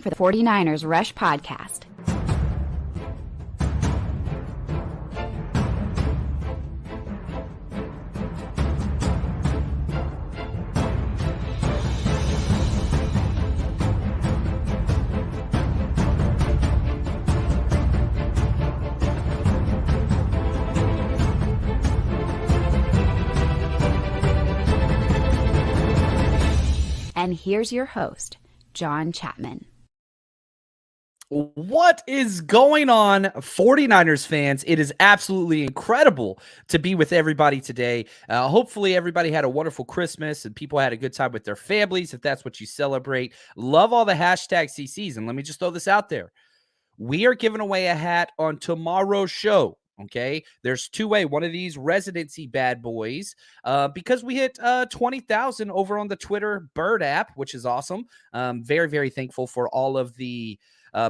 for the 49ers Rush Podcast. And here's your host, John Chapman. What is going on, 49ers fans? It is absolutely incredible to be with everybody today. Hopefully everybody had a wonderful Christmas and people had a good time with their families, if that's what you celebrate. Love all the hashtag CCs. And let me just throw this out there. We are giving away a hat on tomorrow's show. Okay, there's two-way, one of these residency bad boys, because we hit 20,000 over on the Twitter Bird app, which is awesome. Very, very thankful for all of the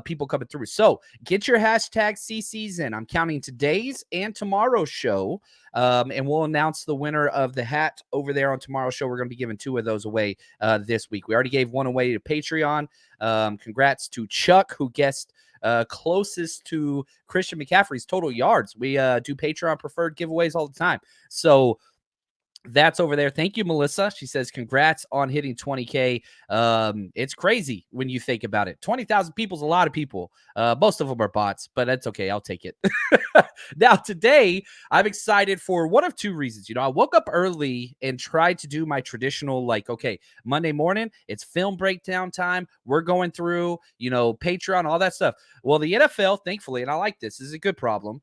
people coming through. So get your hashtag CCs in. I'm counting today's and tomorrow's show, and we'll announce the winner of the hat over there on tomorrow's show. We're going to be giving two of those away this week. We already gave one away to Patreon. Congrats to Chuck, who guessed closest to Christian McCaffrey's total yards. We do Patreon preferred giveaways all the time. So that's over there. Thank you, Melissa. She says, congrats on hitting 20K. It's crazy when you think about it. 20,000 people is a lot of people. Most of them are bots, but that's okay. I'll take it. Now, today, I'm excited for one of two reasons. I woke up early and tried to do my traditional, Monday morning, it's film breakdown time. We're going through, Patreon, all that stuff. Well, the NFL, thankfully, and I like this is a good problem,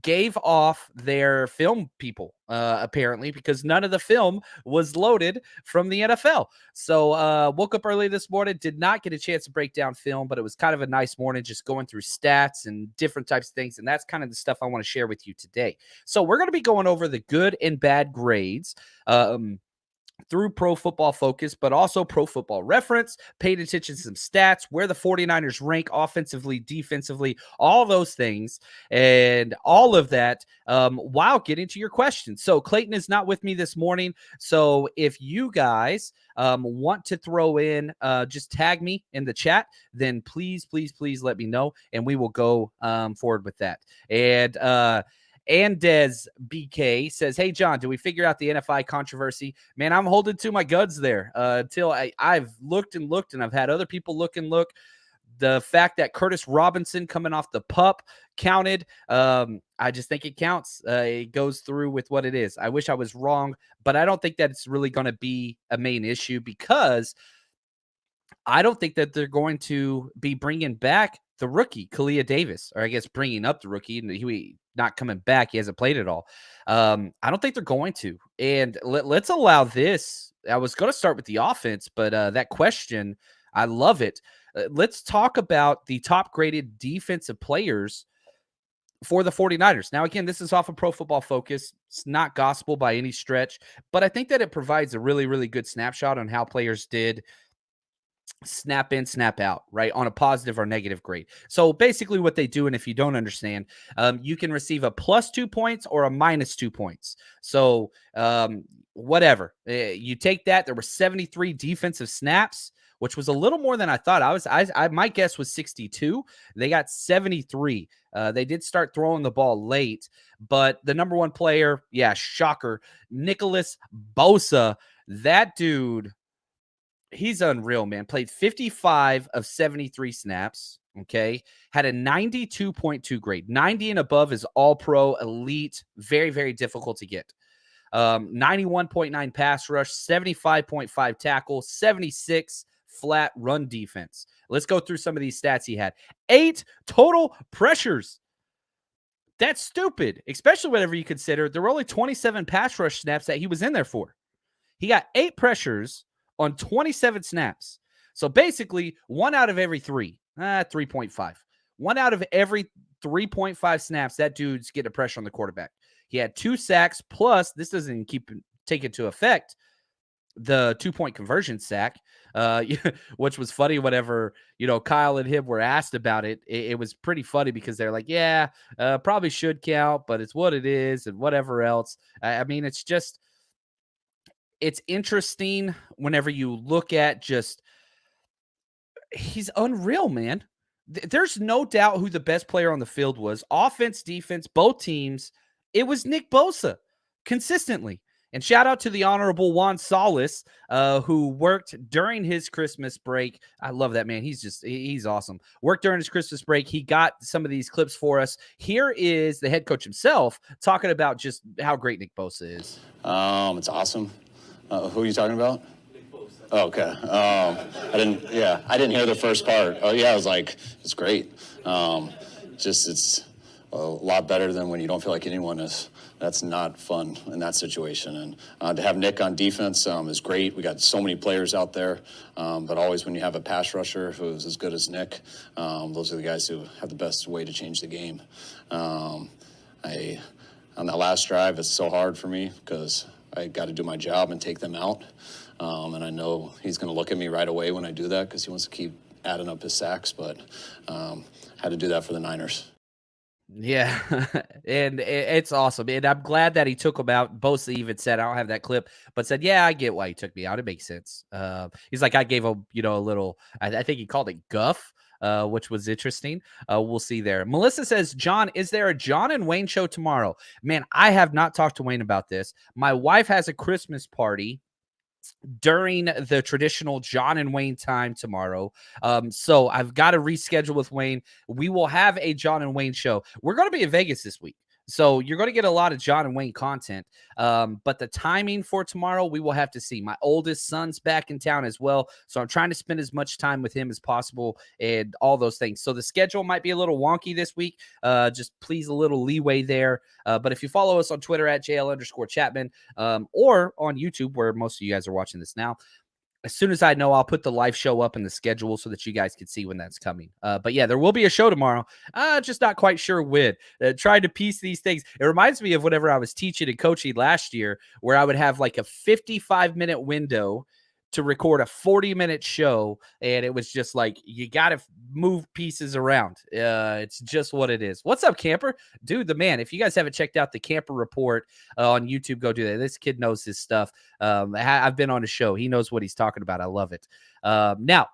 gave off their film people, apparently, because none of the film was loaded from the NFL. So woke up early this morning, did not get a chance to break down film, but it was kind of a nice morning just going through stats and different types of things. And that's kind of the stuff I want to share with you today. So we're going to be going over the good and bad grades, through Pro Football Focus, but also Pro Football Reference, paid attention to some stats, where the 49ers rank offensively, defensively, all those things, and all of that while getting to your questions. So Clayton is not with me this morning, so if you guys want to throw in, just tag me in the chat, then please let me know, and we will go forward with that. And Andez BK says, hey, John, do we figure out the NFI controversy? Man, I'm holding to my guts there until I've looked and looked, and I've had other people look and look. The fact that Curtis Robinson coming off the pup counted, I just think it counts. It goes through with what it is. I wish I was wrong, but I don't think that it's really going to be a main issue, because I don't think that they're going to be bringing back the rookie, Kalia Davis, or I guess bringing up the rookie, and he not coming back. He hasn't played at all. I don't think they're going to. And let's allow this. I was going to start with the offense, but that question, I love it. Let's talk about the top graded defensive players for the 49ers. Now, again, this is off of Pro Football Focus. It's not gospel by any stretch, but I think that it provides a really, really good snapshot on how players did snap in, snap out, right, on a positive or negative grade. So basically what they do, and if you don't understand, you can receive a +2 points or a -2 points. So whatever. You take that. There were 73 defensive snaps, which was a little more than I thought. My guess was 62. They got 73. They did start throwing the ball late, but the number one player, shocker, Nicholas Bosa, that dude, he's unreal, man. Played 55 of 73 snaps, okay? Had a 92.2 grade. 90 and above is all-pro, elite, very, very difficult to get. 91.9 pass rush, 75.5 tackle, 76 flat run defense. Let's go through some of these stats he had. 8 total pressures. That's stupid, especially whenever you consider there were only 27 pass rush snaps that he was in there for. He got 8 pressures on 27 snaps. So basically, 1 out of every 3, 3.5. 1 out of every 3.5 snaps, that dude's getting a pressure on the quarterback. He had 2 sacks, plus, this doesn't take into effect the 2-point conversion sack, which was funny whenever, Kyle and him were asked about it. It was pretty funny because they're like, probably should count, but it's what it is and whatever else. I mean, it's interesting whenever you look at just He's unreal, man. There's no doubt who the best player on the field was. Offense, defense, both teams. It was Nick Bosa consistently. And shout out to the Honorable Juan Solis, who worked during his Christmas break. I love that man. He's awesome. Worked during his Christmas break. He got some of these clips for us. Here is the head coach himself talking about just how great Nick Bosa is. It's awesome. Who are you talking about? Oh, okay. I didn't hear the first part. Oh yeah, I was like, it's great. It's a lot better than when you don't feel like anyone is. That's not fun in that situation. And to have Nick on defense is great. We got so many players out there, but always when you have a pass rusher who's as good as Nick, those are the guys who have the best way to change the game. On that last drive, it's so hard for me because I got to do my job and take them out. And I know he's going to look at me right away when I do that because he wants to keep adding up his sacks, but had to do that for the Niners. Yeah, and it's awesome. And I'm glad that he took him out. Bosa even said, I don't have that clip, but said, yeah, I get why he took me out. It makes sense. He's like, I gave him, a little, I think he called it guff, which was interesting. We'll see there. Melissa says, John, is there a John and Wayne show tomorrow? Man, I have not talked to Wayne about this. My wife has a Christmas party during the traditional John and Wayne time tomorrow. So I've got to reschedule with Wayne. We will have a John and Wayne show. We're going to be in Vegas this week. So you're going to get a lot of John and Wayne content. But the timing for tomorrow, we will have to see. My oldest son's back in town as well. So I'm trying to spend as much time with him as possible and all those things. So the schedule might be a little wonky this week. Just please a little leeway there. But if you follow us on Twitter at JL_Chapman or on YouTube, where most of you guys are watching this now, as soon as I know, I'll put the live show up in the schedule so that you guys can see when that's coming. But yeah, there will be a show tomorrow. Just not quite sure when. Trying to piece these things. It reminds me of whenever I was teaching and coaching last year, where I would have like a 55-minute window to record a 40-minute show, and it was just like, you got to move pieces around. It's just what it is. What's up, Camper? Dude, the man. If you guys haven't checked out the Camper Report on YouTube, go do that. This kid knows his stuff. I've been on his show. He knows what he's talking about. I love it. Now,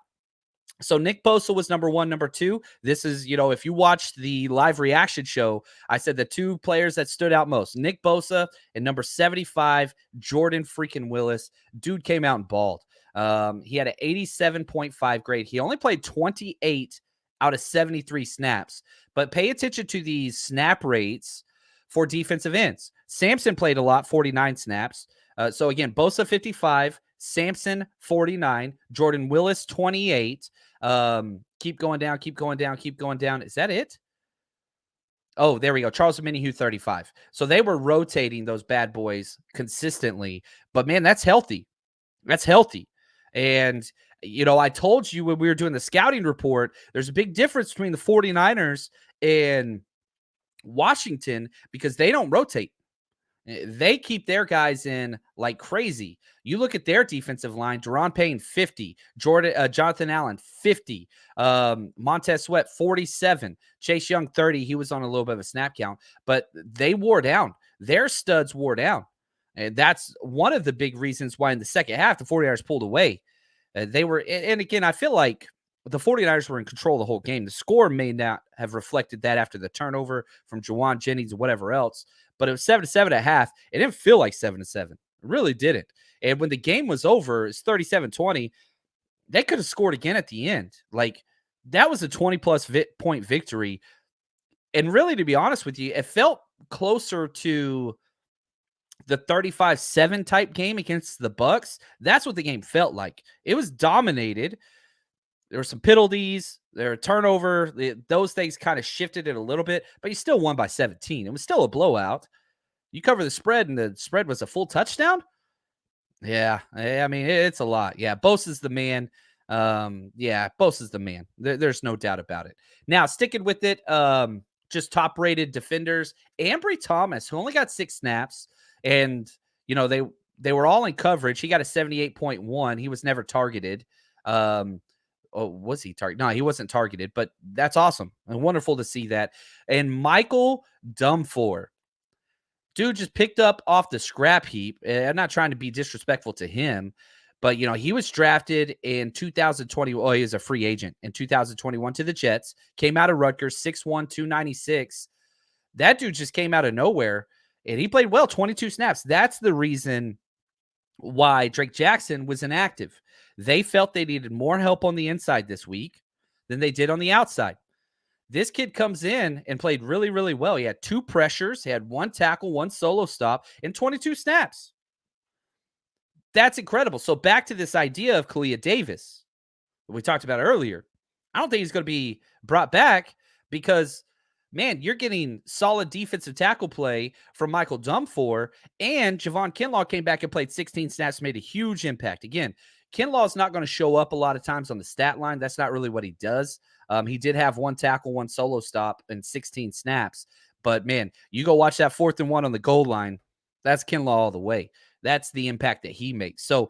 so Nick Bosa was number one. Number two, this is, if you watched the live reaction show, I said the two players that stood out most, Nick Bosa and number 75, Jordan freaking Willis. Dude came out and balled. He had an 87.5 grade. He only played 28 out of 73 snaps, but pay attention to these snap rates for defensive ends. Sampson played a lot, 49 snaps. So again, Bosa 55, Sampson 49, Jordan Willis 28. Keep going down, keep going down, keep going down. Is that it? Oh, there we go. Charles Omenihu 35. So they were rotating those bad boys consistently, but man, that's healthy. That's healthy. And, I told you when we were doing the scouting report, there's a big difference between the 49ers and Washington because they don't rotate. They keep their guys in like crazy. You look at their defensive line, Deron Payne, 50. Jonathan Allen, 50. Montez Sweat, 47. Chase Young, 30. He was on a little bit of a snap count, but they wore down. Their studs wore down. And that's one of the big reasons why in the second half, the 49ers pulled away. They were, and again, I feel like the 49ers were in control the whole game. The score may not have reflected that after the turnover from Juwan Jennings or whatever else, but it was 7-7 at half. It didn't feel like 7-7. It really didn't. And when the game was over, it's 37-20. They could have scored again at the end. Like, that was a 20-plus point victory. And really, to be honest with you, it felt closer to the 35-7 type game against the Bucs. That's what the game felt like. It was dominated. There were some penalties. There were turnover. Those things kind of shifted it a little bit, but you still won by 17. It was still a blowout. You cover the spread, and the spread was a full touchdown? Yeah, I mean, it's a lot. Yeah, Bosa's the man. Bosa's the man. There's no doubt about it. Now, sticking with it, just top-rated defenders. Ambry Thomas, who only got 6 snaps, and, they were all in coverage. He got a 78.1. He was never targeted. Was he targeted? No, he wasn't targeted, but that's awesome and wonderful to see that. And Michael Dumfor, dude just picked up off the scrap heap. I'm not trying to be disrespectful to him, But, he was drafted in 2020. Oh, he was a free agent in 2021 to the Jets. Came out of Rutgers, 6'1", 296. That dude just came out of nowhere, and he played well, 22 snaps. That's the reason why Drake Jackson was inactive. They felt they needed more help on the inside this week than they did on the outside. This kid comes in and played really, really well. He had 2 pressures. He had 1 tackle, 1 solo stop, and 22 snaps. That's incredible. So back to this idea of Kalia Davis that we talked about earlier. I don't think he's going to be brought back because, man, you're getting solid defensive tackle play from Michael Dumfor, and Javon Kinlaw came back and played 16 snaps, made a huge impact. Again, Kinlaw's not going to show up a lot of times on the stat line. That's not really what he does. He did have 1 tackle, 1 solo stop, and 16 snaps. But, man, you go watch that 4th and 1 on the goal line. That's Kinlaw all the way. That's the impact that he makes. So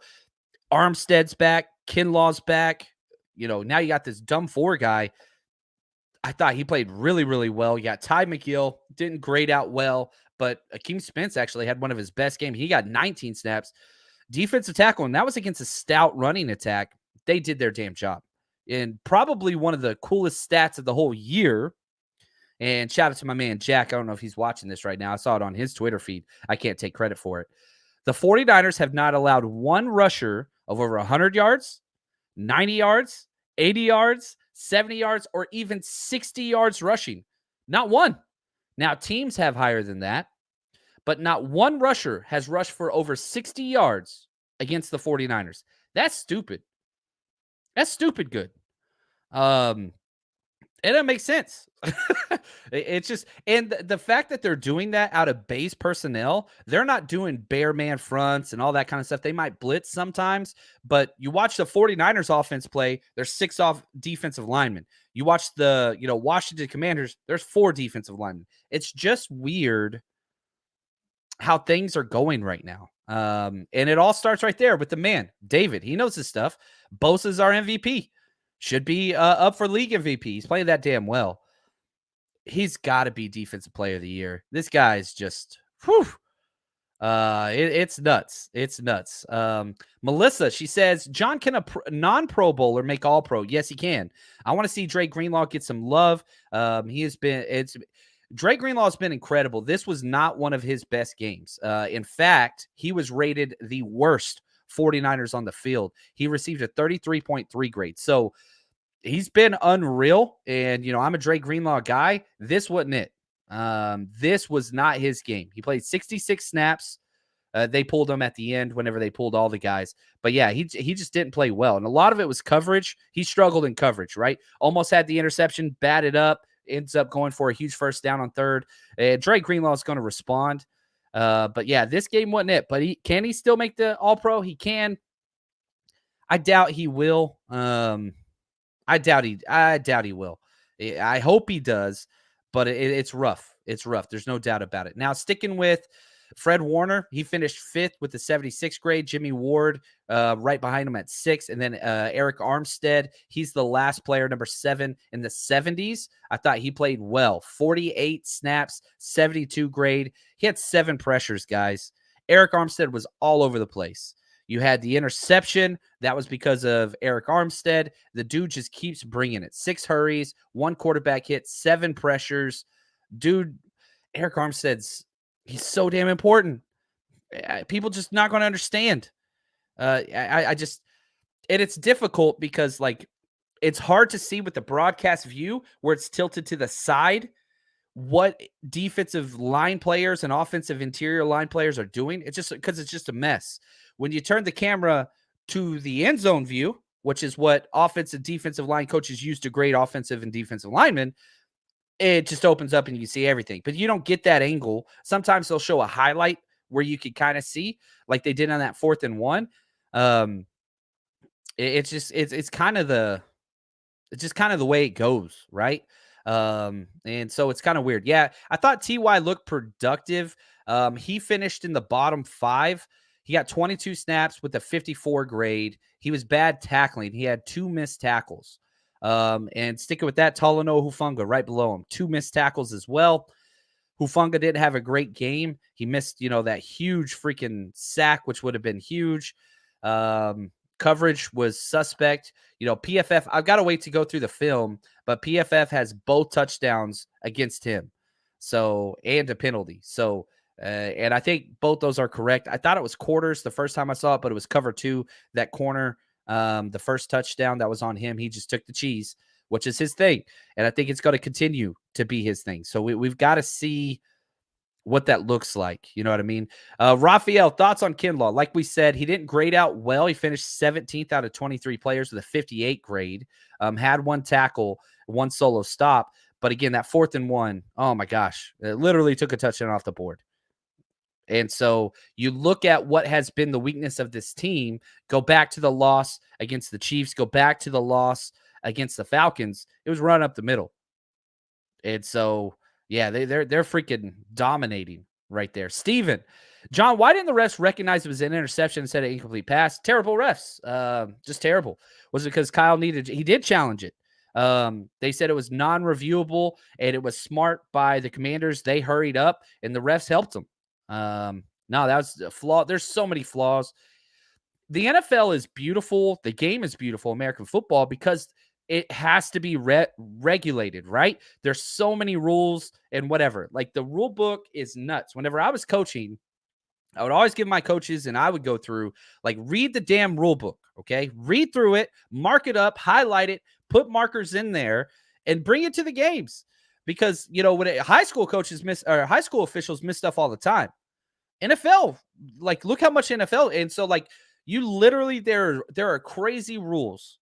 Armstead's back. Kinlaw's back. Now you got this Dumfor guy. I thought he played really, really well. You got Ty McGill, didn't grade out well, but Akeem Spence actually had one of his best games. He got 19 snaps. Defensive tackle, and that was against a stout running attack. They did their damn job. And probably one of the coolest stats of the whole year. And shout out to my man, Jack. I don't know if he's watching this right now. I saw it on his Twitter feed. I can't take credit for it. The 49ers have not allowed one rusher of over 100 yards, 90 yards, 80 yards, 70 yards, or even 60 yards rushing. Not one. Now, teams have higher than that, but not one rusher has rushed for over 60 yards against the 49ers. That's stupid. That's stupid good. It doesn't make sense. It's just, and the fact that they're doing that out of base personnel, they're not doing bare man fronts and all that kind of stuff. They might blitz sometimes, but you watch the 49ers offense play, there's 6 off defensive linemen. You watch the, Washington Commanders, there's 4 defensive linemen. It's just weird how things are going right now. And it all starts right there with the man, David. He knows his stuff. Bosa's our MVP. Should be up for league MVP. He's playing that damn well. He's got to be defensive player of the year. This guy's just, whew. It's nuts. It's nuts. Melissa, she says, John, can a non-pro bowler make all pro? Yes, he can. I want to see Drake Greenlaw get some love. Drake Greenlaw has been incredible. This was not one of his best games. In fact, he was rated the worst 49ers on the field. He received a 33.3 grade. So he's been unreal. And, I'm a Drake Greenlaw guy. This wasn't it. This was not his game. He played 66 snaps. They pulled him at the end whenever they pulled all the guys. But yeah, he just didn't play well. And a lot of it was coverage. He struggled in coverage, right? Almost had the interception, batted up, ends up going for a huge first down on 3rd. Drake Greenlaw is going to respond. But yeah, this game wasn't it. But can he still make the All-Pro? He can. I doubt he will. I doubt he will. I hope he does, but it's rough. It's rough. There's no doubt about it. Now, sticking with Fred Warner, he finished 5th with the 76 grade. Jimmy Ward right behind him at 6. And then Eric Armstead, he's the last player, number 7 in the 70s. I thought he played well. 48 snaps, 72 grade. He had 7 pressures, guys. Eric Armstead was all over the place. You had the interception. That was because of Eric Armstead. The dude just keeps bringing it. 6 hurries, 1 quarterback hit, 7 pressures. Dude, Eric Armstead's he's so damn important. People just not going to understand. I just, and it's difficult because it's hard to see with the broadcast view where it's tilted to the side what defensive line players and offensive interior line players are doing. It's just because it's just a mess. When you turn the camera to the end zone view, which is what offensive and defensive line coaches use to grade offensive and defensive linemen, it just opens up and you can see everything. But you don't get that angle. Sometimes they'll show a highlight where you can kind of see, like they did on that 4th and 1. It's kind of the way it goes, right? And so it's kind of weird. Yeah, I thought TY looked productive. He finished in the bottom 5. He got 22 snaps with a 54 grade. He was bad tackling. He had 2 missed tackles. And sticking with that, Talanoa Hufanga right below him. 2 missed tackles as well. Hufanga didn't have a great game. He missed, that huge freaking sack, which would have been huge. coverage was suspect. PFF, I've got to wait to go through the film, but PFF has both touchdowns against him. So, and a penalty. So, and I think both those are correct. I thought it was quarters the first time I saw it, but it was cover 2, that corner. The first touchdown that was on him, he just took the cheese, which is his thing. And I think it's going to continue to be his thing. So we've got to see what that looks like. You know what I mean? Raphael, thoughts on Kinlaw? Like we said, he didn't grade out well. He finished 17th out of 23 players with a 58 grade, had 1 tackle, 1 solo stop. But again, that 4th and 1, oh my gosh, it literally took a touchdown off the board. And so you look at what has been the weakness of this team, go back to the loss against the Chiefs, go back to the loss against the Falcons. It was run up the middle. And so, yeah, they're freaking dominating right there. Steven, John, why didn't the refs recognize it was an interception instead of incomplete pass? Terrible refs. Just terrible. Was it because Kyle he did challenge it. They said it was non-reviewable, and it was smart by the Commanders. They hurried up, and the refs helped them. No, that was a flaw. There's so many flaws. The NFL is beautiful. The game is beautiful, American football, because it has to be regulated, right? There's so many rules and whatever. Like, the rule book is nuts. Whenever I was coaching, I would always give my coaches, and I would go through, like, read the damn rule book, okay? Read through it, mark it up, highlight it, put markers in there, and bring it to the games. Because, when high school coaches high school officials miss stuff all the time. NFL, like, look how much NFL. And so, like, you literally, there are crazy rules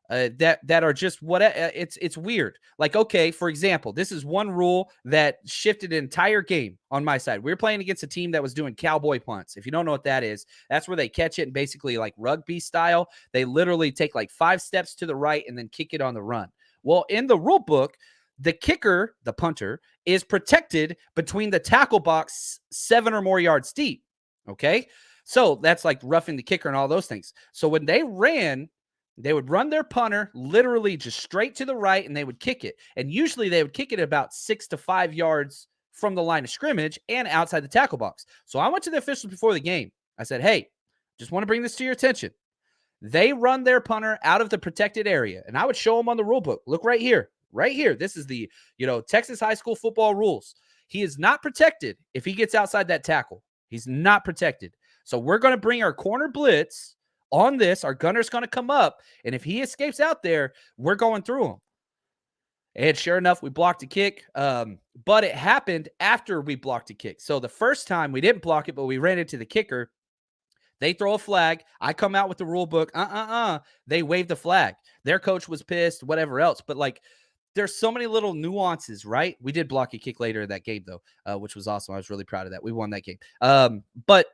that are just it's weird. Like, okay, for example, this is one rule that shifted an entire game on my side. We were playing against a team that was doing cowboy punts. If you don't know what that is, that's where they catch it and basically, like rugby style, they literally take like 5 steps to the right and then kick it on the run. Well, in the rule book, the kicker, the punter, is protected between the tackle box 7 or more yards deep. Okay, so that's like roughing the kicker and all those things. So when they ran, they would run their punter literally just straight to the right, and they would kick it. And usually they would kick it about 6 to 5 yards from the line of scrimmage and outside the tackle box. So I went to the officials before the game. I said, hey, just want to bring this to your attention. They run their punter out of the protected area, and I would show them on the rule book. Look right here. Right here. This is the, Texas high school football rules. He is not protected if he gets outside that tackle. He's not protected. So we're going to bring our corner blitz on this. Our gunner's going to come up, and if he escapes out there, we're going through him. And sure enough, we blocked a kick, but it happened after we blocked a kick. So the first time we didn't block it, but we ran into the kicker. They throw a flag. I come out with the rule book. They wave the flag. Their coach was pissed, whatever else. But, like, there's so many little nuances, right? We did block a kick later in that game, though, which was awesome. I was really proud of that. We won that game. But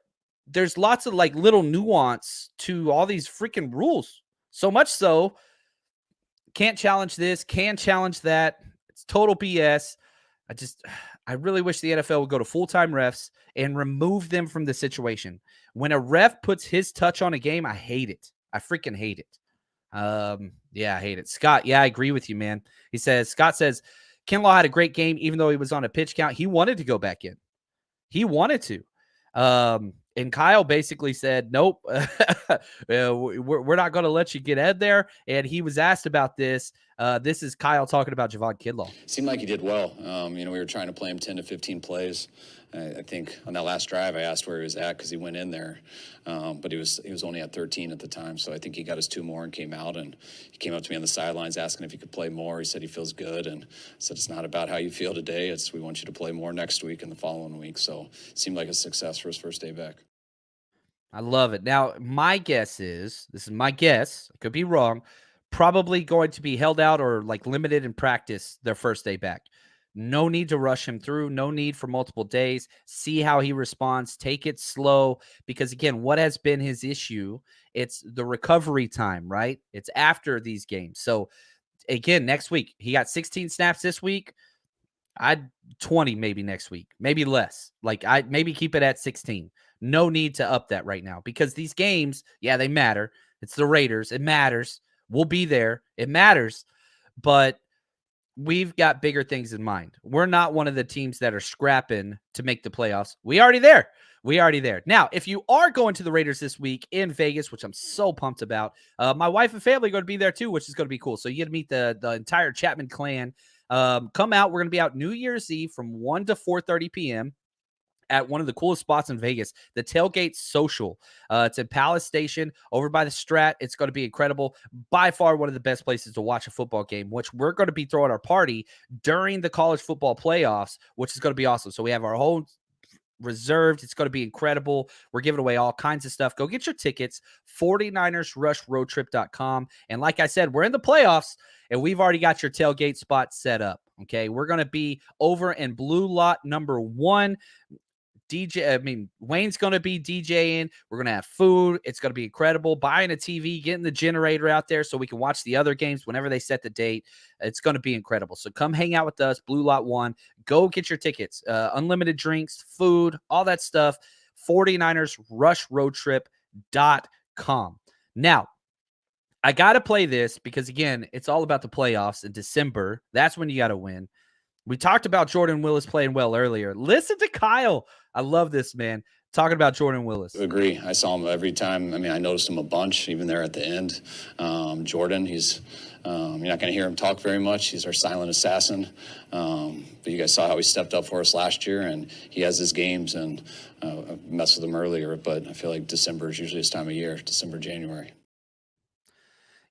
there's lots of, like, little nuance to all these freaking rules. So much so, can't challenge this, can challenge that. It's total BS. I really wish the NFL would go to full-time refs and remove them from the situation. When a ref puts his touch on a game, I hate it. I freaking hate it. Yeah, I hate it. Scott, yeah, I agree with you, man. Scott says, Kinlaw had a great game, even though he was on a pitch count. He wanted to go back in. He wanted to. And Kyle basically said, nope, we're not going to let you get in there. And he was asked about this. This is Kyle talking about Javon Kinlaw. Seemed like he did well. We were trying to play him 10 to 15 plays. I think on that last drive, I asked where he was at because he went in there, but he was only at 13 at the time. So I think he got his 2 more and came out, and he came up to me on the sidelines asking if he could play more. He said he feels good, and I said it's not about how you feel today. We want you to play more next week and the following week. So it seemed like a success for his first day back. I love it. Now, my guess is, this is my guess, I could be wrong, probably going to be held out or like limited in practice their first day back. No need to rush him through. No need for multiple days. See how he responds. Take it slow. Because, again, what has been his issue? It's the recovery time, right? It's after these games. So, again, next week, he got 16 snaps this week. I'd 20 maybe next week. Maybe less. Like, I'd maybe keep it at 16. No need to up that right now. Because these games, yeah, they matter. It's the Raiders. It matters. We'll be there. It matters. But we've got bigger things in mind. We're not one of the teams that are scrapping to make the playoffs. We already there. We already there. Now, if you are going to the Raiders this week in Vegas, which I'm so pumped about, my wife and family are going to be there too, which is going to be cool. So you get to meet the entire Chapman clan. Come out. We're going to be out New Year's Eve from 1 to 4:30 p.m. at one of the coolest spots in Vegas, the Tailgate Social. It's in Palace Station over by the Strat. It's going to be incredible. By far one of the best places to watch a football game, which we're going to be throwing our party during the college football playoffs, which is going to be awesome. So we have our whole reserved. It's going to be incredible. We're giving away all kinds of stuff. Go get your tickets, 49ersrushroadtrip.com. And like I said, we're in the playoffs and we've already got your tailgate spot set up. Okay. We're going to be over in blue lot number 1. Wayne's going to be DJing. We're going to have food. It's going to be incredible. Buying a TV, getting the generator out there so we can watch the other games whenever they set the date. It's going to be incredible. So come hang out with us, Blue Lot 1. Go get your tickets. Unlimited drinks, food, all that stuff. 49ersrushroadtrip.com. Now, I got to play this because, again, it's all about the playoffs in December. That's when you got to win. We talked about Jordan Willis playing well earlier. Listen to Kyle. I love this, man. Talking about Jordan Willis. Agree. I saw him every time. I mean, I noticed him a bunch, even there at the end. Jordan, he's you're not going to hear him talk very much. He's our silent assassin. But you guys saw how he stepped up for us last year, and he has his games, and I messed with him earlier, but I feel like December is usually his time of year, December, January.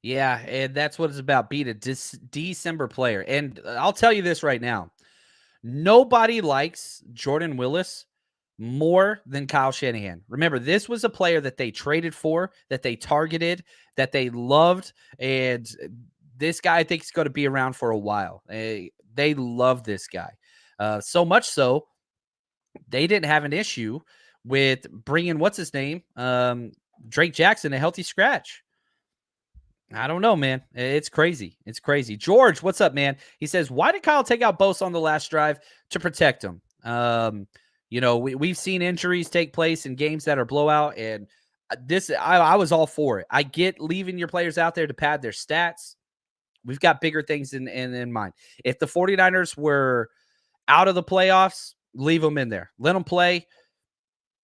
Yeah, and that's what it's about, being a December player. And I'll tell you this right now. Nobody likes Jordan Willis more than Kyle Shanahan. Remember, this was a player that they traded for, that they targeted, that they loved, and this guy I think is going to be around for a while. They love this guy. So much so, they didn't have an issue with bringing, what's his name, Drake Jackson, a healthy scratch. I don't know, man. It's crazy. It's crazy. George, what's up, man? He says, why did Kyle take out Bosa on the last drive? To protect him. We've seen injuries take place in games that are blowout, and I was all for it. I get leaving your players out there to pad their stats. We've got bigger things in mind. If the 49ers were out of the playoffs, leave them in there. Let them play,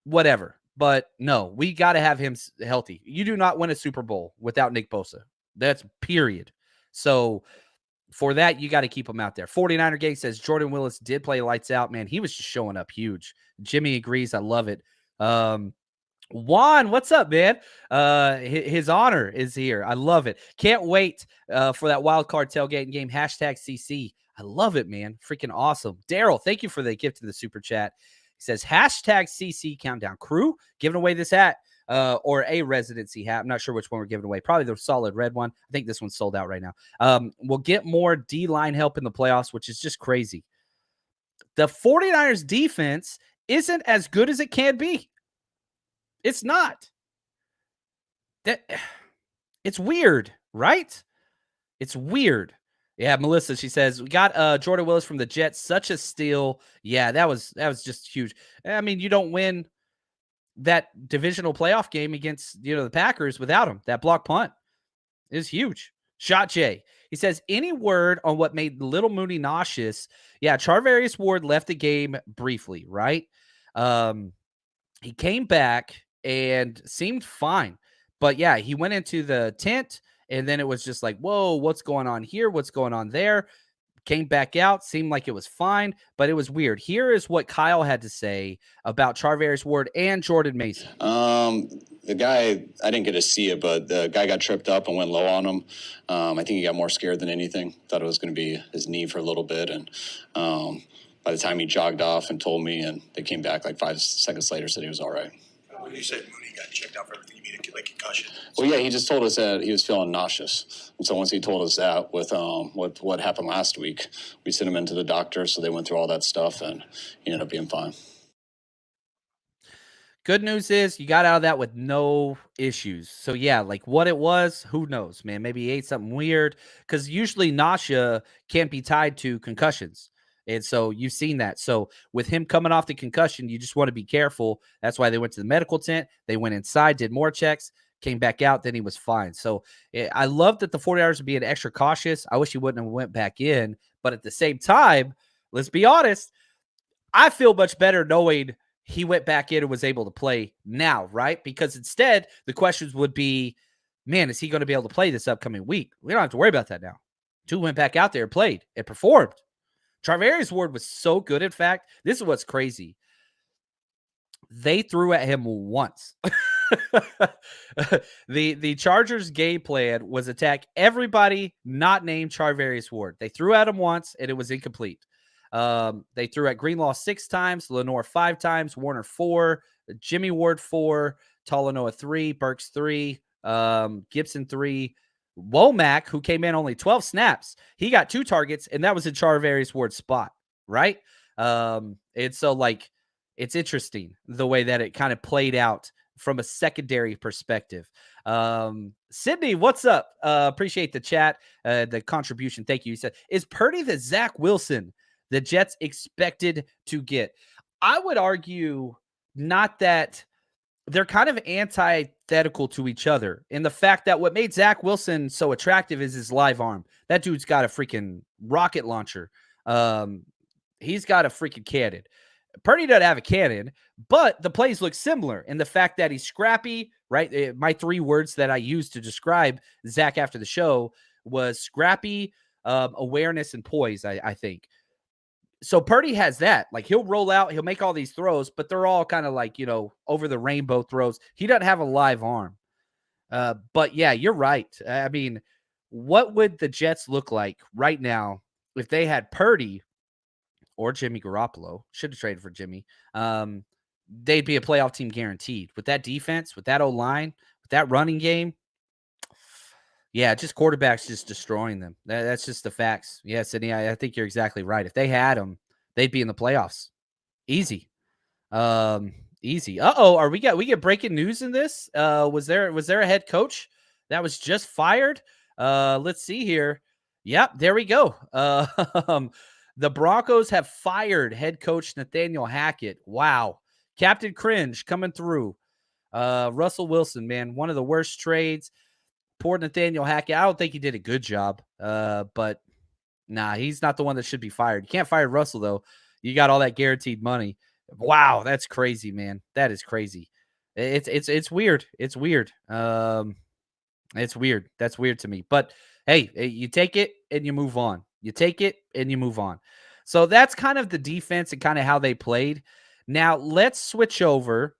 whatever. But no, we got to have him healthy. You do not win a Super Bowl without Nick Bosa. That's period. So for that, you got to keep him out there. 49er Gang says Jordan Willis did play lights out, man. He was just showing up huge. Jimmy agrees. I love it. Juan, what's up, man? His honor is here. I love it. Can't wait for that wild card tailgate game. #CC. I love it, man. Freaking awesome. Daryl, thank you for the gift to the super chat. He says #CC Countdown Crew giving away this hat or a residency hat. I'm not sure which one we're giving away. Probably the solid red one. I think this one's sold out right now. We'll get more D-line help in the playoffs, which is just crazy. The 49ers defense isn't as good as it can be. It's not. It's weird, right? It's weird. Yeah, Melissa, she says, we got Jordan Willis from the Jets. Such a steal. Yeah, that was just huge. I mean, you don't win that divisional playoff game against, the Packers without him. That block punt is huge. Shot Jay. He says, any word on what made Little Mooney nauseous? Yeah, Charvarius Ward left the game briefly, right? He came back and seemed fine. But yeah, he went into the tent, and then it was just like, whoa, what's going on here? What's going on there? Came back out, seemed like it was fine, but it was weird. Here is what Kyle had to say about Charvarius Ward and Jordan Mason. The guy, I didn't get to see it, but the guy got tripped up and went low on him. I think he got more scared than anything. Thought it was going to be his knee for a little bit. And by the time he jogged off and told me, and they came back like 5 seconds later, said he was all right. When you said Mooney got checked out for everything, you mean like concussion? Well, yeah, he just told us that he was feeling nauseous. And so once he told us that with what happened last week, we sent him into the doctor. So they went through all that stuff, and he ended up being fine. Good news is you got out of that with no issues. So, yeah, like what it was, who knows, man. Maybe he ate something weird, because usually nausea can't be tied to concussions. And so you've seen that. So with him coming off the concussion, you just want to be careful. That's why they went to the medical tent. They went inside, did more checks, came back out. Then he was fine. So I love that the 49ers are being extra cautious. I wish he wouldn't have went back in. But at the same time, let's be honest, I feel much better knowing he went back in and was able to play now, right? Because instead, the questions would be, man, is he going to be able to play this upcoming week? We don't have to worry about that now. Tua went back out there, played, and performed. Charvarius Ward was so good. In fact, this is what's crazy. They threw at him once. The Chargers' game plan was attack everybody not named Charvarius Ward. They threw at him once, and it was incomplete. They threw at Greenlaw 6 times, Lenore 5 times, Warner 4, Jimmy Ward 4, Talanoa 3, Burks 3, Gibson 3. Womack, who came in only 12 snaps, he got 2 targets, and that was in Charvarius Ward's spot, right? And so, like, it's interesting the way that it kind of played out from a secondary perspective. Sydney, what's up? Appreciate the chat, the contribution. Thank you. He said, is Purdy the Zach Wilson the Jets expected to get? I would argue not that. They're kind of antithetical to each other in the fact that what made Zach Wilson so attractive is his live arm. That dude's got a freaking rocket launcher. He's got a freaking cannon. Purdy doesn't have a cannon, but the plays look similar in the fact that he's scrappy, right? My 3 words that I used to describe Zach after the show was scrappy, awareness, and poise, I think. So Purdy has that. Like, he'll roll out, he'll make all these throws, but they're all kind of like, over the rainbow throws. He doesn't have a live arm. But yeah, you're right. I mean, what would the Jets look like right now if they had Purdy or Jimmy Garoppolo? Should have traded for Jimmy. They'd be a playoff team guaranteed. With that defense, with that O-line, with that running game, yeah, just quarterbacks just destroying them. That's just the facts. Yeah, Sydney, I think you're exactly right. If they had them, they'd be in the playoffs. Easy. Easy. Uh-oh, we get breaking news in this? Was there a head coach that was just fired? Let's see here. Yep, there we go. The Broncos have fired head coach Nathaniel Hackett. Wow. Captain Cringe coming through. Russell Wilson, man, one of the worst trades. Poor Nathaniel Hackett. I don't think he did a good job. But nah, he's not the one that should be fired. You can't fire Russell, though. You got all that guaranteed money. Wow, that's crazy, man. That is crazy. It's weird. It's weird. It's weird. That's weird to me. But hey, you take it and you move on. You take it and you move on. So that's kind of the defense and kind of how they played. Now let's switch over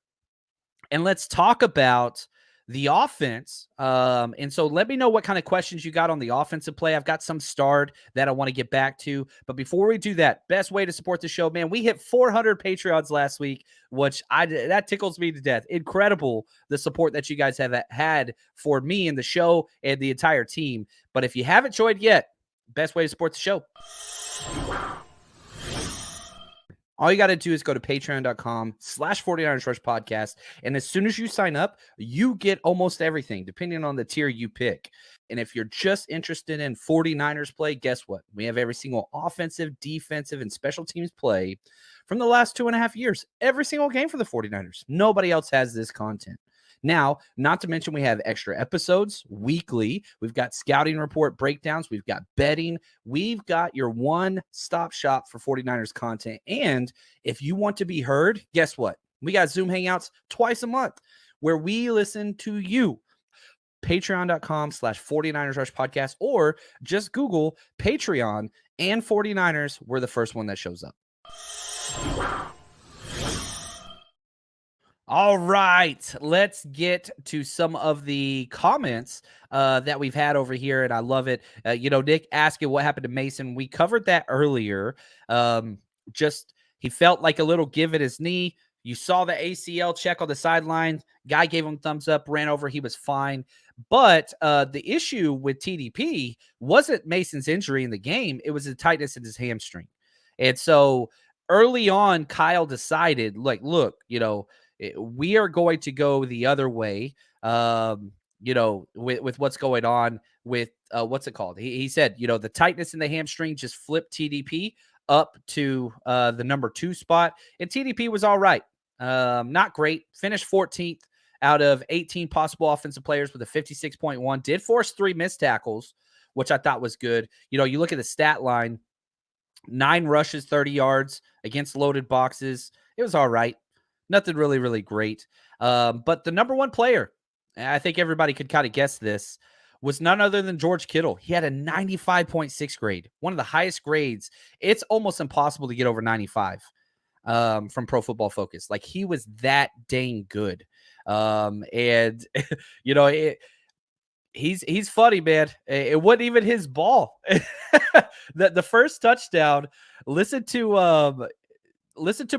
and let's talk about the offense. And so let me know what kind of questions you got on the offensive play. I've got some starred that I want to get back to. But before we do that, best way to support the show, man, we hit 400 Patreons last week, which that tickles me to death. Incredible the support that you guys have had for me and the show and the entire team. But if you haven't joined yet, best way to support the show. All you got to do is go to patreon.com/49ers Rush Podcast. And as soon as you sign up, you get almost everything, depending on the tier you pick. And if you're just interested in 49ers play, guess what? We have every single offensive, defensive, and special teams play from the last 2.5 years. Every single game for the 49ers. Nobody else has this content. Now, not to mention we have extra episodes weekly. We've got scouting report breakdowns. We've got betting. We've got your one-stop shop for 49ers content. And if you want to be heard, guess what? We got Zoom Hangouts twice a month where we listen to you. Patreon.com/49ers Rush Podcast, or just Google Patreon and 49ers. We're the first one that shows up. All right, let's get to some of the comments that we've had over here, and I love it. Nick asking what happened to Mason. We covered that earlier. He felt like a little give at his knee. You saw the ACL check on the sideline. Guy gave him thumbs up, ran over. He was fine. But the issue with TDP wasn't Mason's injury in the game. It was the tightness in his hamstring. And so early on, Kyle decided, look, we are going to go the other way, with what's going on with what's it called? He said, the tightness in the hamstring just flipped TDP up to the number 2 spot. And TDP was all right. Not great. Finished 14th out of 18 possible offensive players with a 56.1. Did force 3 missed tackles, which I thought was good. You look at the stat line, 9 rushes, 30 yards against loaded boxes. It was all right. Nothing really, really great. But the number one player, and I think everybody could kind of guess this, was none other than George Kittle. He had a 95.6 grade, one of the highest grades. It's almost impossible to get over 95 from Pro Football Focus. Like, he was that dang good. And, you know, he's funny, man. It wasn't even his ball. The first touchdown, listen to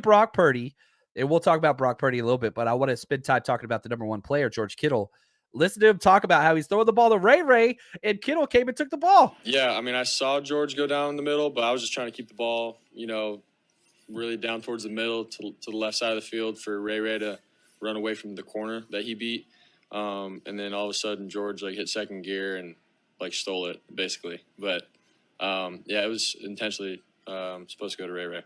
Brock Purdy, and we'll talk about Brock Purdy a little bit, but I want to spend time talking about the number one player, George Kittle. Listen to him talk about how he's throwing the ball to Ray, and Kittle came and took the ball. Yeah, I mean, I saw George go down the middle, but I was just trying to keep the ball, really down towards the middle to the left side of the field for Ray to run away from the corner that he beat. And then all of a sudden, George hit second gear and stole it basically. But it was intentionally supposed to go to Ray.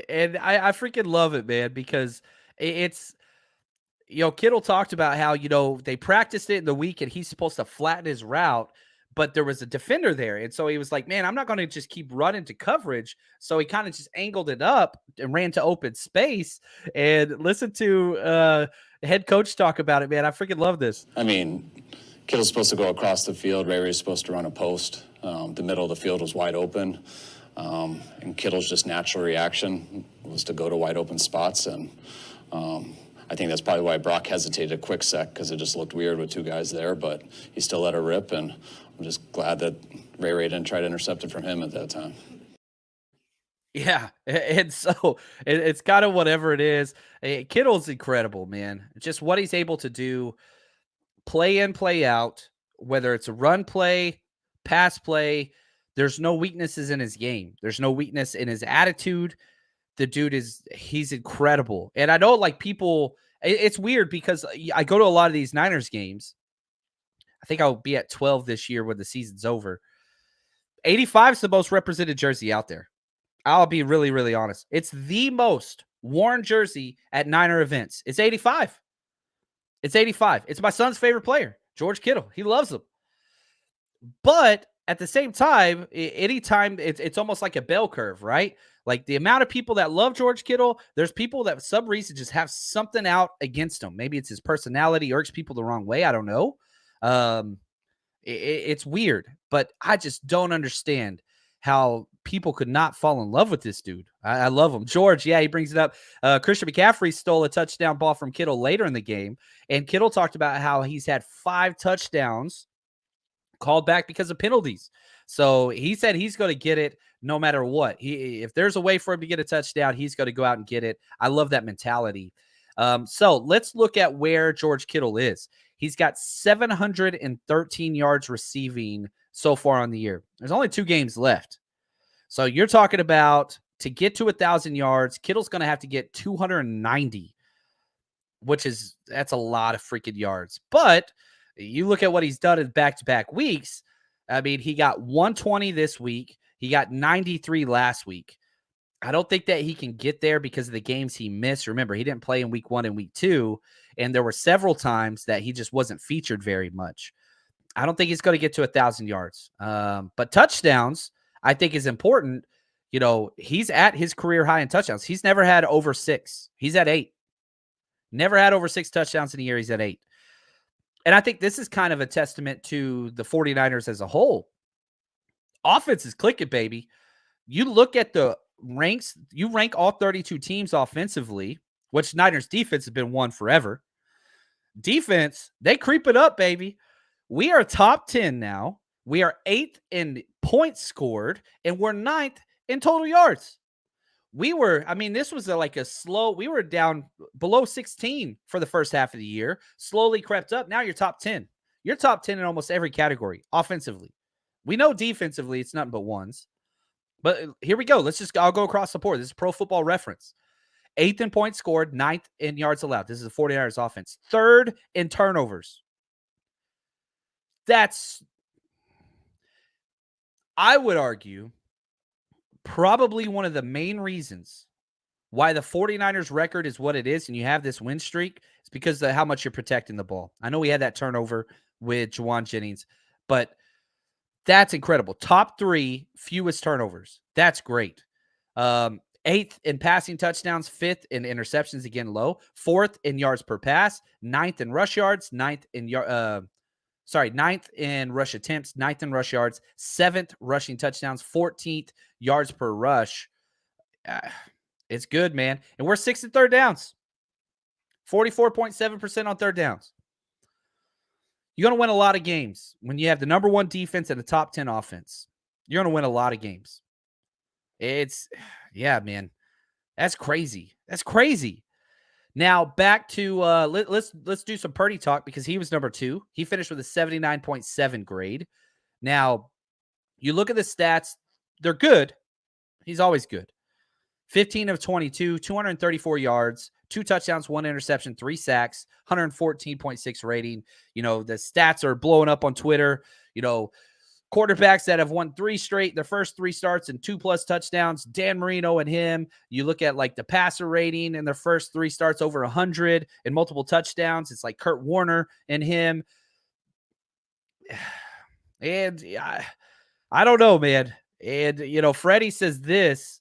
And I freaking love it, man, because it's, Kittle talked about how, they practiced it in the week and he's supposed to flatten his route, but there was a defender there. And so he was like, man, I'm not going to just keep running to coverage. So he kind of just angled it up and ran to open space. And listen to head coach talk about it, man. I freaking love this. I mean, Kittle's supposed to go across the field. Ray's supposed to run a post. The middle of the field was wide open. And Kittle's just natural reaction was to go to wide open spots. And I think that's probably why Brock hesitated a quick sec, because it just looked weird with two guys there, but he still let it rip. And I'm just glad that Ray didn't try to intercept it from him at that time. Yeah, and so it's kind of whatever it is. Kittle's incredible, man. Just what he's able to do, play in, play out, whether it's a run play, pass play. There's no weaknesses in his game. There's no weakness in his attitude. The dude he's incredible. And I know people, it's weird because I go to a lot of these Niners games. I think I'll be at 12 this year when the season's over. 85 is the most represented jersey out there. I'll be really, really honest. It's the most worn jersey at Niner events. It's 85. It's 85. It's my son's favorite player, George Kittle. He loves him. But at the same time, anytime it's almost like a bell curve, right? Like the amount of people that love George Kittle, there's people that for some reason just have something out against him. Maybe it's his personality, irks people the wrong way. I don't know. It's weird, but I just don't understand how people could not fall in love with this dude. I love him. George, yeah, he brings it up. Christian McCaffrey stole a touchdown ball from Kittle later in the game, and Kittle talked about how he's had 5 touchdowns called back because of penalties. So he said he's going to get it no matter what. If there's a way for him to get a touchdown, he's going to go out and get it. I love that mentality. So let's look at where George Kittle is. He's got 713 yards receiving so far on the year. There's only 2 games left. So you're talking about, to get to 1,000 yards, Kittle's going to have to get 290, that's a lot of freaking yards. But you look at what he's done in back-to-back weeks. I mean, he got 120 this week. He got 93 last week. I don't think that he can get there because of the games he missed. Remember, he didn't play in week 1 and week 2, and there were several times that he just wasn't featured very much. I don't think he's going to get to 1,000 yards. But touchdowns, I think, is important. He's at his career high in touchdowns. He's never had over 6. He's at 8. Never had over 6 touchdowns in a year. He's at 8. And I think this is kind of a testament to the 49ers as a whole. Offense is clicking, baby. You look at the ranks, you rank all 32 teams offensively, which Niners defense has been one forever. Defense, they creep it up, baby. We are top 10 now. We are 8th in points scored, and we're 9th in total yards. This was we were down below 16 for the first half of the year, slowly crept up. Now you're top 10. You're top 10 in almost every category offensively. We know defensively it's nothing but ones. But here we go. I'll go across the board. This is Pro Football Reference. 8th in points scored, 9th in yards allowed. This is the 49ers offense. 3rd in turnovers. I would argue, probably one of the main reasons why the 49ers record is what it is and you have this win streak is because of how much you're protecting the ball. I know we had that turnover with Juwan Jennings, but that's incredible. Top 3 fewest turnovers. That's great. 8th in passing touchdowns, 5th in interceptions, again low, 4th in yards per pass, 9th in rush yards, 9th in rush attempts, 9th in rush yards, 7th rushing touchdowns, 14th yards per rush. It's good, man. And we're 6th in third downs. 44.7% on third downs. You're going to win a lot of games when you have the number 1 defense and a top 10 offense. You're going to win a lot of games. Yeah, man. That's crazy. That's crazy. Now back to let's do some Purdy talk because he was number 2. He finished with a 79.7 grade. Now, you look at the stats, they're good. He's always good. 15 of 22, 234 yards, 2 touchdowns, 1 interception, 3 sacks, 114.6 rating. The stats are blowing up on Twitter. Quarterbacks that have won 3 straight, their first 3 starts and 2+ touchdowns, Dan Marino and him. You look at like the passer rating in their first 3 starts over 100 and multiple touchdowns. It's like Kurt Warner and him. And I don't know, man. And, Freddie says this.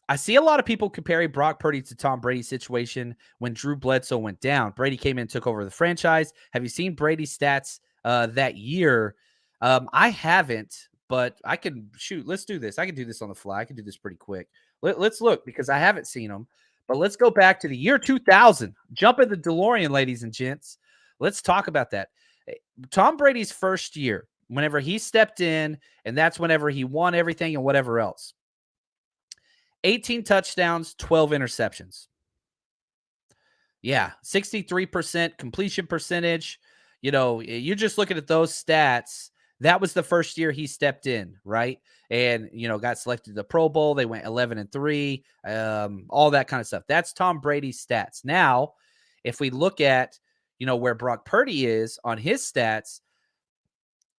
I see a lot of people comparing Brock Purdy to Tom Brady's situation when Drew Bledsoe went down. Brady came in and took over the franchise. Have you seen Brady's stats that year? I haven't, but I can shoot. Let's do this. I can do this on the fly. I can do this pretty quick. Let's look because I haven't seen them. But let's go back to the year 2000. Jump in the DeLorean, ladies and gents. Let's talk about that. Tom Brady's first year, whenever he stepped in, and that's whenever he won everything and whatever else. 18 touchdowns, 12 interceptions. Yeah, 63% completion percentage. You're just looking at those stats. That was the first year he stepped in, right? And, got selected to the Pro Bowl. They went 11-3, all that kind of stuff. That's Tom Brady's stats. Now, if we look at, where Brock Purdy is on his stats,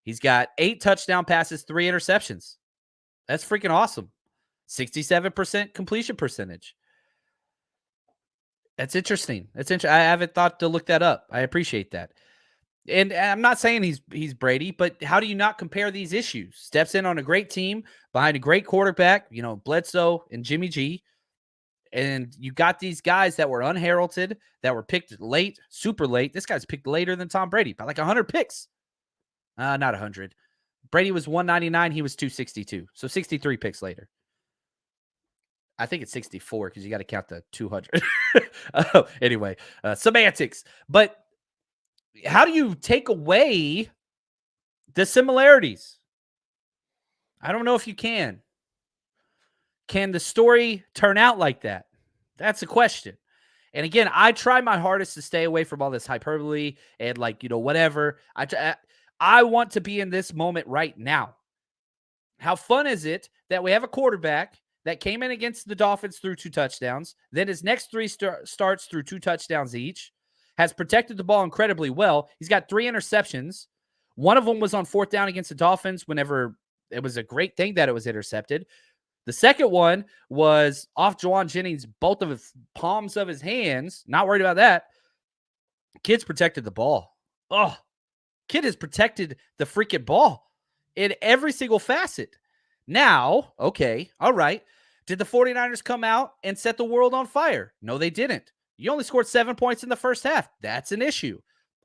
he's got 8 touchdown passes, 3 interceptions. That's freaking awesome. 67% completion percentage. That's interesting. I haven't thought to look that up. I appreciate that. And I'm not saying he's Brady, but how do you not compare these issues? Steps in on a great team behind a great quarterback, Bledsoe and Jimmy G. And you got these guys that were unheralded, that were picked late, super late. This guy's picked later than Tom Brady by like 100 picks. Not 100. Brady was 199. He was 262. So 63 picks later. I think it's 64 because you got to count the 200. Anyway, semantics. But how do you take away the similarities? I don't know if you can. Can the story turn out like that? That's a question. And again, I try my hardest to stay away from all this hyperbole and whatever. I want to be in this moment right now. How fun is it that we have a quarterback that came in against the Dolphins through 2 touchdowns, then his next 3 starts through 2 touchdowns each, has protected the ball incredibly well. He's got 3 interceptions. One of them was on 4th down against the Dolphins whenever it was a great thing that it was intercepted. The second one was off Juwan Jennings, both of his palms of his hands. Not worried about that. Kid's protected the ball. Oh, kid has protected the freaking ball in every single facet. Now, okay, all right. Did the 49ers come out and set the world on fire? No, they didn't. You only scored 7 points in the first half. That's an issue.